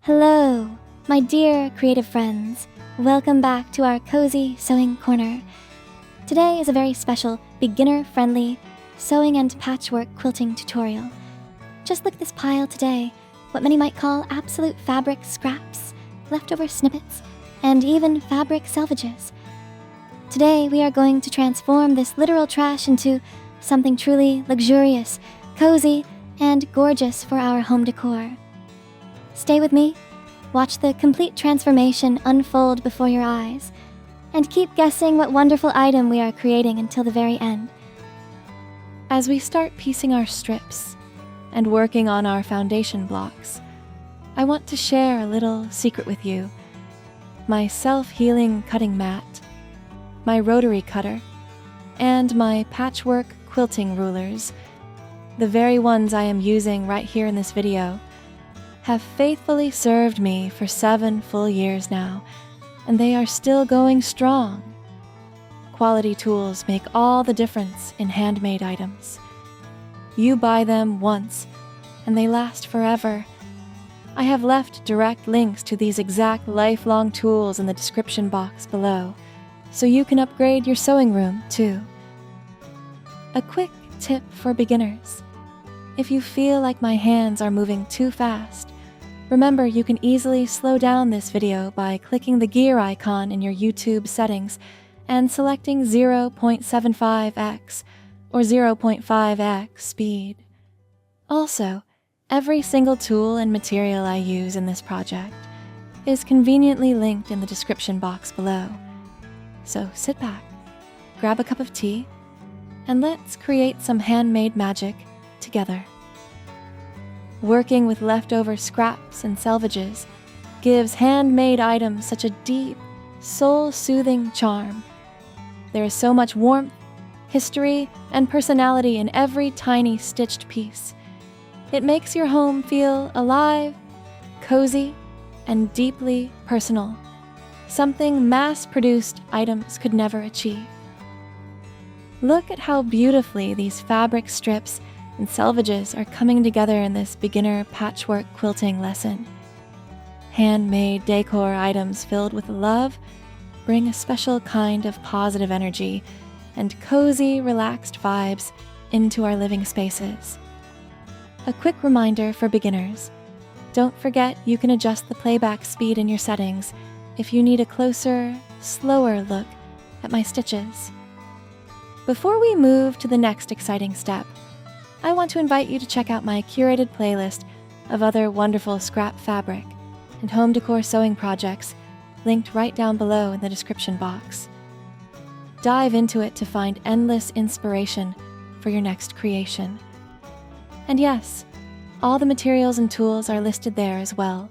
Hello, my dear creative friends. Welcome back to our cozy sewing corner. Today is a very special, beginner-friendly sewing and patchwork quilting tutorial. Just look at this pile today, what many might call absolute fabric scraps, leftover snippets, and even fabric salvages. Today we are going to transform this literal trash into something truly luxurious, cozy, and gorgeous for our home decor. Stay with me, watch the complete transformation unfold before your eyes, and keep guessing what wonderful item we are creating until the very end. As we start piecing our strips and working on our foundation blocks, I want to share a little secret with you. My self-healing cutting mat, my rotary cutter, and my patchwork quilting rulers, the very ones I am using right here in this video, have faithfully served me for 7 full years now, and they are still going strong. Quality tools make all the difference in handmade items. You buy them once, and they last forever. I have left direct links to these exact lifelong tools in the description box below, so you can upgrade your sewing room too. A quick tip for beginners. If you feel like my hands are moving too fast, remember you can easily slow down this video by clicking the gear icon in your YouTube settings and selecting 0.75x or 0.5x speed. Also, every single tool and material I use in this project is conveniently linked in the description box below. So sit back, grab a cup of tea, and let's create some handmade magic together. Working with leftover scraps and salvages gives handmade items such a deep, soul-soothing charm. There is so much warmth, history, and personality in every tiny stitched piece. It makes your home feel alive, cozy, and deeply personal, something mass-produced items could never achieve. Look at how beautifully these fabric strips and salvages are coming together in this beginner patchwork quilting lesson. Handmade decor items filled with love bring a special kind of positive energy and cozy, relaxed vibes into our living spaces. A quick reminder for beginners: don't forget you can adjust the playback speed in your settings if you need a closer, slower look at my stitches. Before we move to the next exciting step, I want to invite you to check out my curated playlist of other wonderful scrap fabric and home decor sewing projects linked right down below in the description box. Dive into it to find endless inspiration for your next creation. And yes, all the materials and tools are listed there as well.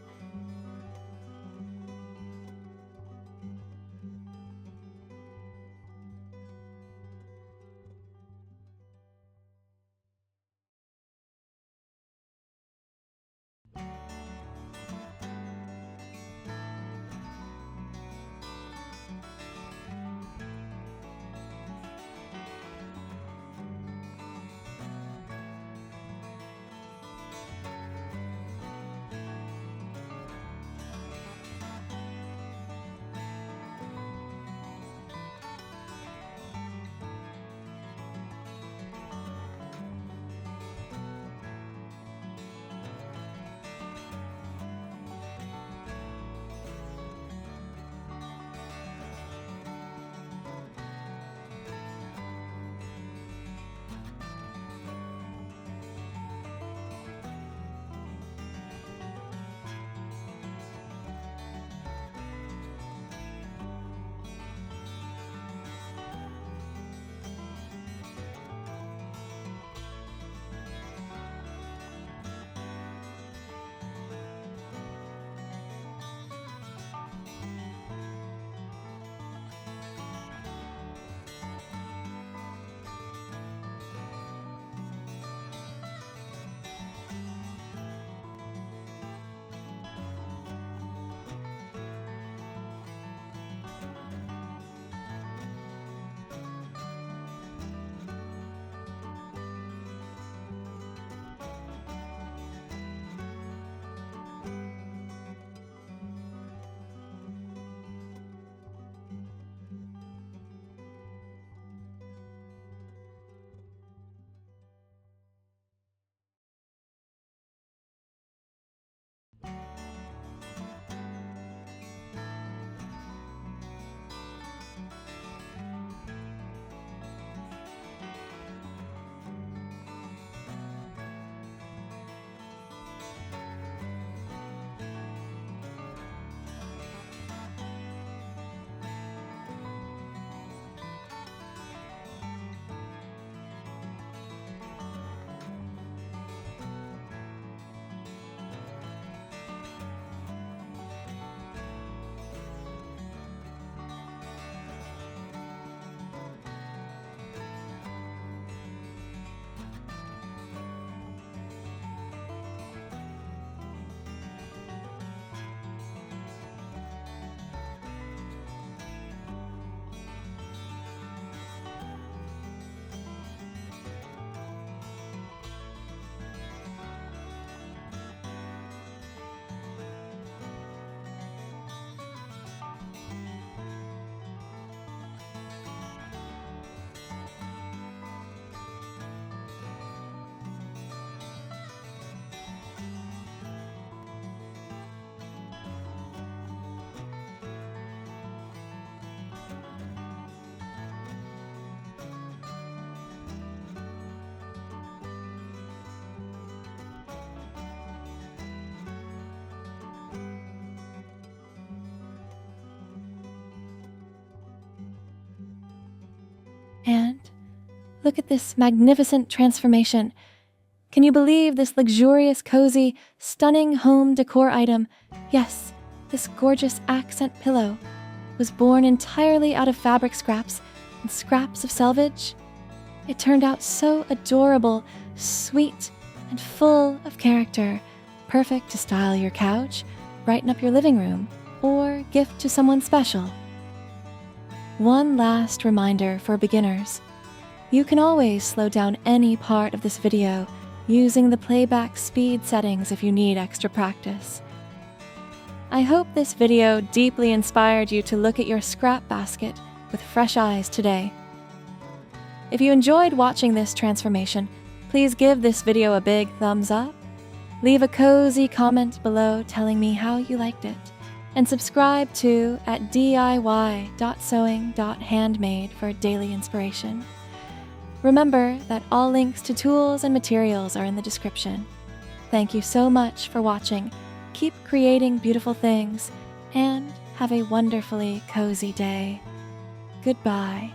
Look at this magnificent transformation. Can you believe this luxurious, cozy, stunning home decor item? Yes, this gorgeous accent pillow was born entirely out of fabric scraps and scraps of selvage. It turned out so adorable, sweet, and full of character, perfect to style your couch, brighten up your living room, or gift to someone special. One last reminder for beginners. You can always slow down any part of this video using the playback speed settings if you need extra practice. I hope this video deeply inspired you to look at your scrap basket with fresh eyes today. If you enjoyed watching this transformation, please give this video a big thumbs up, leave a cozy comment below telling me how you liked it, and subscribe to diy.sewing.handmade for daily inspiration. Remember that all links to tools and materials are in the description. Thank you so much for watching. Keep creating beautiful things, and have a wonderfully cozy day. Goodbye.